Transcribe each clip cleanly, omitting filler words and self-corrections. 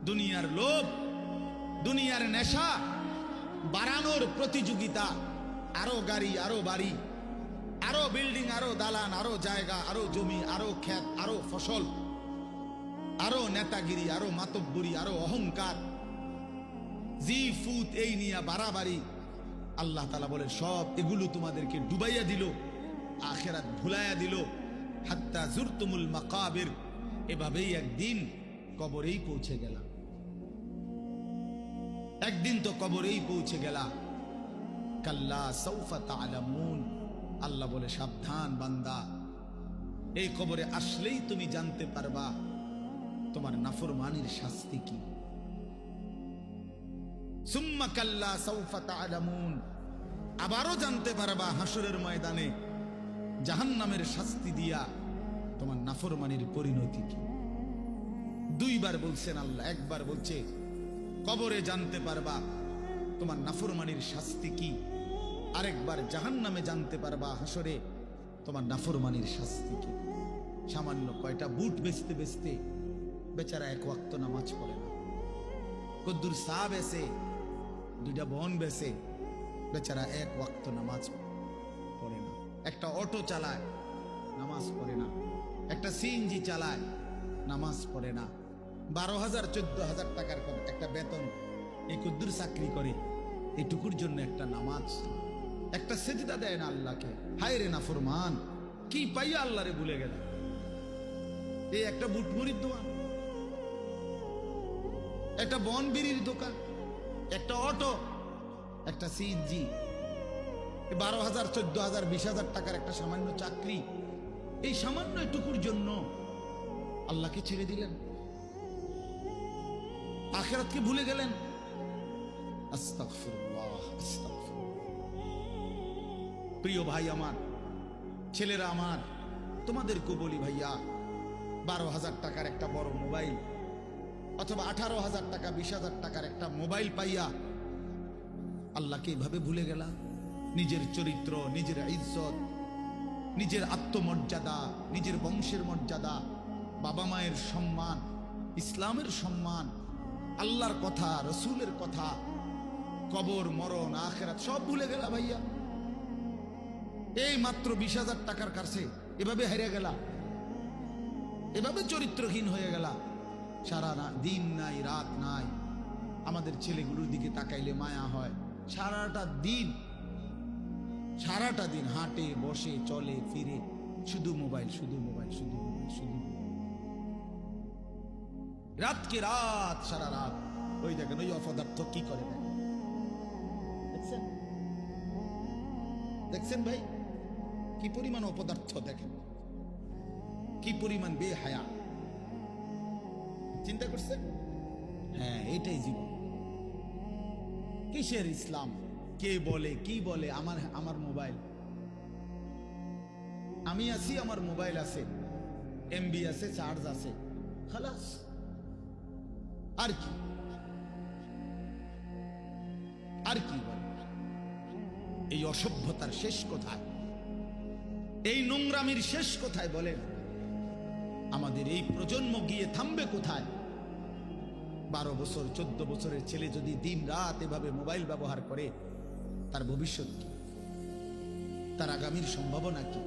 দুনিয়ার লোভ, দুনিয়ার নেশা বাড়ানোর প্রতিযোগিতা, আরো গাড়ি, আরো বাড়ি, আরো বিল্ডিং, আরো দালান, আরো জায়গা, আরো জমি, আরো ক্ষেত, আরো ফসল, আরো নেতাগিরি, আরো মাতব্বরি, আরো অহংকার, জি ফুত, এই নিয়ে বাড়াবাড়ি। আল্লাহ তাআলা বলে সব এগুলো তোমাদেরকে ডুবাইয়া দিল, আখিরাত ভুলাইয়া দিল। হাত্তা জুরতুমুল মাকাবির, এভাবেই একদিন কবরেই পৌঁছে গেলাম। একদিন তো কবরেই পৌঁছে গেলা। কাল্লা সাউফা তা'লামুন, আল্লাহ বলে সাবধান বান্দা, এই কবরে আসলেই তুমি জানতে পারবা তোমার নাফরমানির শাস্তি কি। সুম্মা কাল্লা সাউফা তা'লামুন, আবারও জানতে পারবা হাসরের ময়দানে জাহান্নামের শাস্তি দিয়া তোমার নাফরমানির পরিণতি কি। দুইবার বলছেন আল্লাহ, একবার বলছে কবরে জানতে পারবা তোমার নাফরমানির শাস্তি কি, আরেকবার জাহান্নামে জানতে পারবা হাসরে তোমার নাফরমানির শাস্তি কি। সামান্য কয়টা বুট বেচতে বেচতে বেচারা এক ওয়াক্ত নামাজ পড়ে না, কদ্দুর চা বেচে, দুইটা বন বেচে, বেচারা এক ওয়াক্ত নামাজ পড়ে না। একটা অটো চালায়, নামাজ পড়ে না। একটা সিএনজি চালায়, নামাজ পড়ে না। 12,000 14,000 টাকার একটা বেতন, এই কদ্দুর চাকরি করে, এটুকুর জন্য একটা নামাজ, একটা সেজদা দেয় না আল্লাহকে। হায় রে নাফরমান, কি পাইয়া আল্লাহ রে ভুলে গেল। এই একটা বুটমুড়ির দোকান, একটা বন বিড়ির দোকান, একটা অটো, একটা সিএনজি, 12,000 14,000 20,000 টাকার একটা সামান্য চাকরি, এই সামান্য এটুকুর জন্য আল্লাহকে ছেড়ে দিলেন, আখিরাতকে ভুলে গেলেন। আস্তাগফিরুল্লাহ, আস্তাগফিরুল্লাহ। প্রিয় ভাই আমার, ছেলেরা আমার, তোমাদেরকে বলি ভাইয়া, 12,000 টাকার একটা বড় মোবাইল অথবা 18,000 টাকা 20,000 টাকার একটা মোবাইল পাইয়া আল্লাহকে এভাবে ভুলে গেলা। নিজের চরিত্র, নিজের ইজ্জত, নিজের আত্মমর্যাদা, নিজের বংশের মর্যাদা, বাবা মায়ের সম্মান, ইসলামের সম্মান, আল্লাহর কথা, রসুলের কথা, কবর, মরণ, আখিরাত সব ভুলে গেলা ভাইয়া। এই মাত্র 20,000 টাকার কাছে এভাবে হেরে গেলা, এভাবে চরিত্রহীন হয়ে গেলা। সারা দিন নাই, রাত নাই। আমাদের ছেলেগুলোর দিকে তাকাইলে মায়া হয়। সারাটা দিন হাঁটে, বসে, চলে, ফিরে, শুধু মোবাইল, শুধু মোবাইল, শুধু মোবাইল, শুধু রাতকে রাত, সারা রাত। ওই দেখেন ওই অপদার্থ কি করে, দেখছেন? দেখছেন ভাই, কি পরিমাণ অপদার্থ, দেখেন কি পরিমাণ বেহায়া। চিন্তা করছেন? হ্যাঁ, এটাই জীবন। কিসের ইসলাম? কে বলে, কি বলে? আমার মোবাইল, আমি আছি, আমার মোবাইল আছে, এমবি আছে, চার্জ আছে, খালাস। আর কি বলে? এই অসভ্যতার শেষ কোথায়? এই নোংরামির শেষ কোথায় বলেন? আমাদের এই প্রজন্ম গিয়ে থামবে কোথায়? 12 বছর 14 বছরের ছেলে যদি দিন রাত এভাবে মোবাইল ব্যবহার করে, তার ভবিষ্যৎ কি? তার আগামীর সম্ভাবনা কি?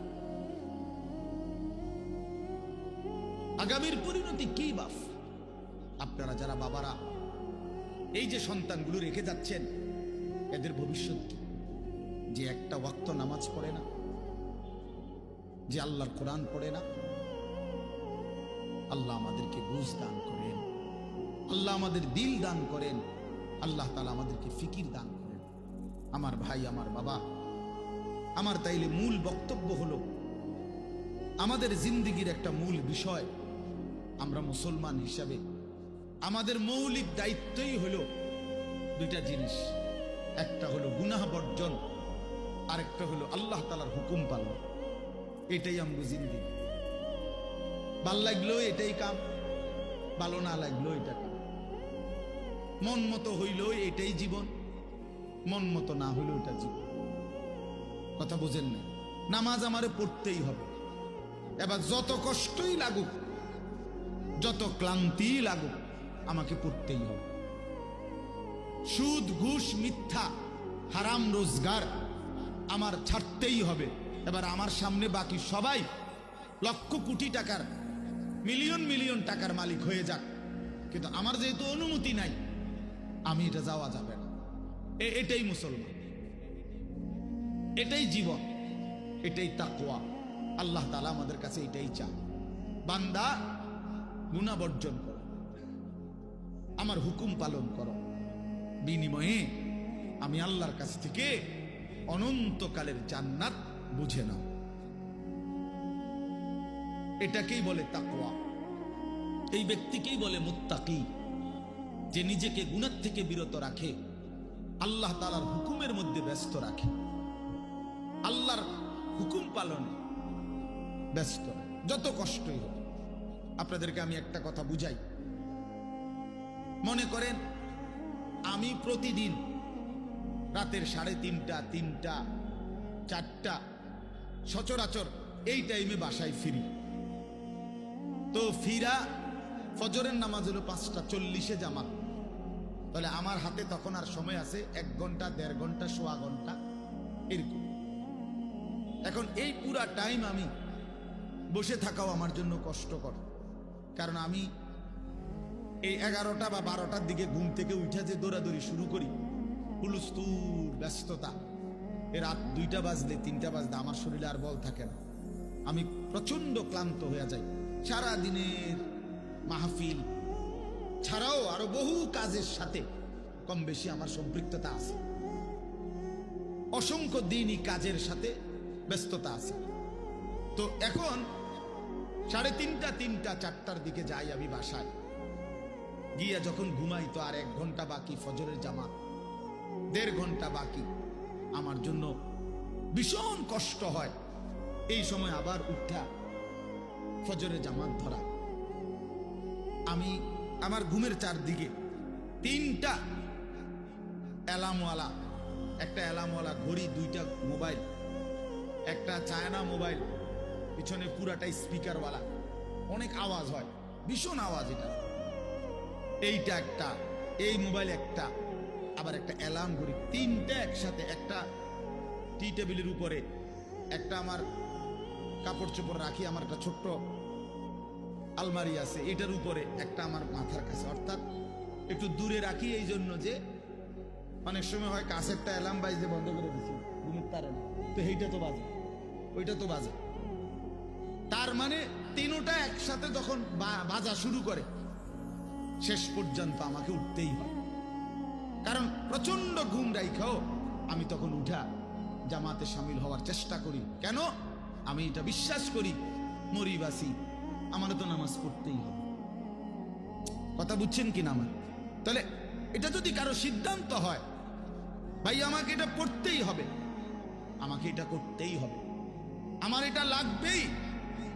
আগামীর পরিণতি কি বাপ? আপনারা যারা বাবারা এই যে সন্তানগুলো রেখে যাচ্ছেন, এদের ভবিষ্যৎ কি? যে একটা ওয়াক্ত নামাজ পড়ে না, যে আল্লাহর কোরআন পড়ে না। আল্লাহ আমাদেরকে বুঝ দান করেন, আল্লাহ আমাদের দিল দান করেন, আল্লাহ তাআলা আমাদেরকে ফিকির দান করেন। আমার ভাই, আমার বাবা আমার, তাইলে মূল বক্তব্য হলো, আমাদের জিন্দেগির একটা মূল বিষয়, আমরা মুসলমান হিসাবে আমাদের মৌলিক দায়িত্বই হলো দুইটা জিনিস। একটা হলো গুনাহ বর্জন, আরেকটা হলো আল্লাহ তাআলার হুকুম পালন। এটাই আমগো জিন্দেগি। ভাল লাগলো এটাই কাম, ভালো না লাগলো এটা কাম। মন মতো হইল এটাই জীবন, মন মতো না হইল এটা জীবন। কথা বুঝেন না? নামাজ আমারে পড়তেই হবে। এবার যত কষ্টই লাগুক, যত ক্লান্তি লাগুক, আমাকে পড়তেই হবে। সুদ, ঘুষ, মিথ্যা, হারাম রোজগার আমার ছাড়তেই হবে। এবার আমার সামনে বাকি সবাই লক্ষ কোটি টাকার, মিলিয়ন মিলিয়ন টাকার মালিক হয়ে যাক, কিন্তু আমার যেহেতু অনুমতি নাই, আমি এটা যাওয়া যাবে না। এটাই মুসলমান, এটাই জীবন, এটাই তাকওয়া। আল্লাহ তাআলা আমাদের কাছে এটাই চায়, বান্দা গুনাহ বর্জন করো, আমার হুকুম পালন করো, বিনিময়ে আমি আল্লাহর কাছ থেকে অনন্তকালের জান্নাত বুঝে নাও। এটাকেই বলে তাকওয়া। এই ব্যক্তিকেই বলে মুত্তাকি, যে নিজেকে গুনাহ থেকে বিরত রাখে, আল্লাহ তাআলার হুকুমের মধ্যে ব্যস্ত রাখে, আল্লাহর হুকুম পালনে ব্যস্ত, যত কষ্টই হোক। আপনাদেরকে আমি একটা কথা বুঝাই। মনে করেন আমি প্রতিদিন রাতের 3:30, 3টা, 4টা সচরাচর এই টাইমে বাসায় ফিরি। তো ফিরা ফজরের নামাজ হলো 5:40 জামাত, তাহলে আমার হাতে তখন আর সময় আছে 1 ঘন্টা, 1.5 ঘন্টা, সোয়া ঘন্টা এরকম। এখন এই পুরা টাইম আমি বসে থাকাও আমার জন্য কষ্টকর, কারণ আমি এই 11টা বা 12টার দিকে ঘুম থেকে উঠে যে দৌড়াদৌড়ি শুরু করি, হুলস্থুল ব্যস্ততা, এ রাত 2টা বাজলে 3টা বাজলে আমার শরীরে আর বল থাকে না, আমি প্রচন্ড ক্লান্ত হয়ে যাই। সারা দিনের মাহফিল ছাড়াও আরো বহু কাজের সাথে কম বেশি আমার সম্পৃক্ততা আছে, অসংখ্য দিনই কাজের সাথে ব্যস্ততা আছে। তো এখন 3:30, 3টা, 4টার দিকে যাই আমি বাসায়, গিয়া যখন ঘুমাই তো আর 1 ঘন্টা বাকি ফজরের জামাত, 1.5 ঘন্টা বাকি। আমার জন্য ভীষণ কষ্ট হয় এই সময় আবার উঠা ফজরের জামাত ধরা। আমি আমার ঘুমের চারদিকে 3টা অ্যালার্মওয়ালা, একটা অ্যালার্মওয়ালা ঘড়ি, 2টা মোবাইল, একটা চায়না মোবাইল, পিছনে পুরাটাই স্পিকারওয়ালা, অনেক আওয়াজ হয়, ভীষণ আওয়াজ এটা। এইটা একটা, এই মোবাইল একটা, আবার একটা অ্যালার্ম ঘড়ি, 3টা একসাথে। একটা টি টেবিলের উপরে, একটা আমার কাপড় চোপড় রাখি, আমার একটা ছোট্ট আলমারি আছে, এটার উপরে একটা আমার মাথার কাছে, অর্থাৎ একটু দূরে রাখি এই জন্য যে অনেক সময় হয় কাছেরটা অ্যালার্ম বাজতে বন্ধ করে দিচ্ছি ঘুমের তারে না, তো এইটা তো বাজে, ওইটা তো বাজে। তার মানে 3টা একসাথে যখন বাজা শুরু করে, শেষ পর্যন্ত আমাকে উঠতেই হয়, কারণ প্রচন্ড ঘুম রাইখাও আমি তখন উঠা জামাতে শামিল হওয়ার চেষ্টা করি। কেন? আমি এটা বিশ্বাস করি, মরিবাসী আমার তো নামাজ পড়তেই হবে। কথা বুঝছেন কি না আমার? তাহলে এটা যদি কারো সিদ্ধান্ত হয়, ভাই আমাকে এটা পড়তেই হবে, আমাকে এটা করতেই হবে, আমার এটা লাগবেই,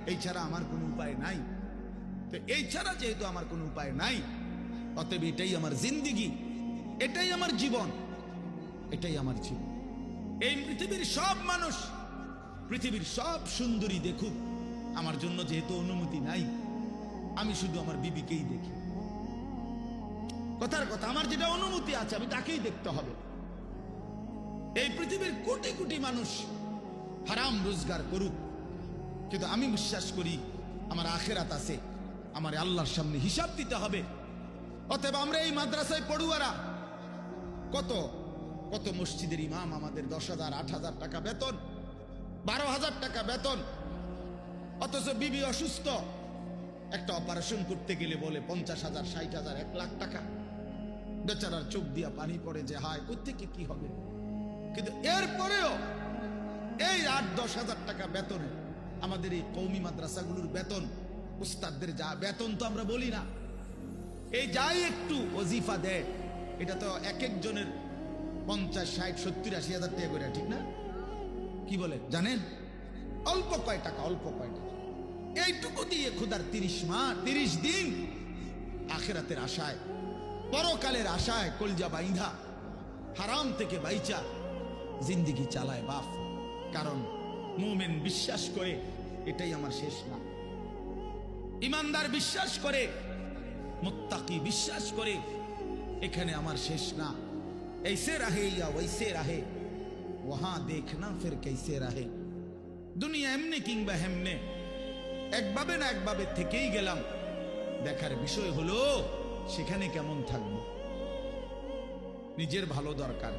এই ছাড়া আমার কোনো উপায় নাই। তো এই ছাড়া যেহেতু আমার কোনো উপায় নাই, অতএব এটাই আমার জিন্দিগি, এটাই আমার জীবন, এটাই আমার জীবন। এই পৃথিবীর সব মানুষ, পৃথিবীর সব সুন্দরী দেখুক, আমার জন্য যেহেতু অনুমতি নাই, আমি শুধু আমার বিবিকেই দেখি। কথার কথা, আমার যেটা অনুমতি আছে আমি তাকেই দেখতে হবে। এই পৃথিবীর কোটি কোটি মানুষ হারাম রোজগার করুক, কিন্তু আমি বিশ্বাস করি আমার আখেরাত আছে, আমার আল্লাহর সামনে হিসাব দিতে হবে। অতএব আমরা এই মাদ্রাসায় পড়ুয়ারা, কত কত মসজিদের ইমাম, আমাদের 10,000, 8,000 টাকা বেতন, 12,000 টাকা বেতন, অথচ বিবি অসুস্থ, একটা অপারেশন করতে গেলে বলে 50,000, 60,000, 1 লাখ টাকা। বেচারার চোখ দিয়া পানি পড়ে যে হায় কোত্থেকে কি হবে। কিন্তু এরপরেও এই 8-10 হাজার টাকা বেতনে আমাদের এই কওমি মাদ্রাসাগুলোর বেতন, উস্তাদদের যা বেতন তো আমরা বলি না, এই যাই একটু ওজিফা দেয়, এটা তো এক একজনের 50, 60, 70, 80 হাজার টাকা করে, ঠিক না? কি বলে জানেন? অল্প কয় টাকা, অল্প কয় টাকা। এইটুকু দিয়ে খোদার 30 মাস, 30 দিন আখেরাতের আশায়, পরকালের আশায় কলজা বাইন্ধা হারাম থেকে বাইচা জিন্দিগি চালায় বাপ। কারণ মুমিন বিশ্বাস করে এটাই আমার শেষ না, ইমানদার বিশ্বাস করে মুত্তাকি বিশ্বাস করে এখানে আমার শেষ না, ऐसे रहे या वैसे रहे वहां देखना फिर कैसे रहे। দুনিয়া এমনি কিংবা হেমনে, একভাবে না একভাবে থেকেই গেলাম, দেখার বিষয় হলো সেখানে কেমন থাকবো। নিজের ভালো দরকার।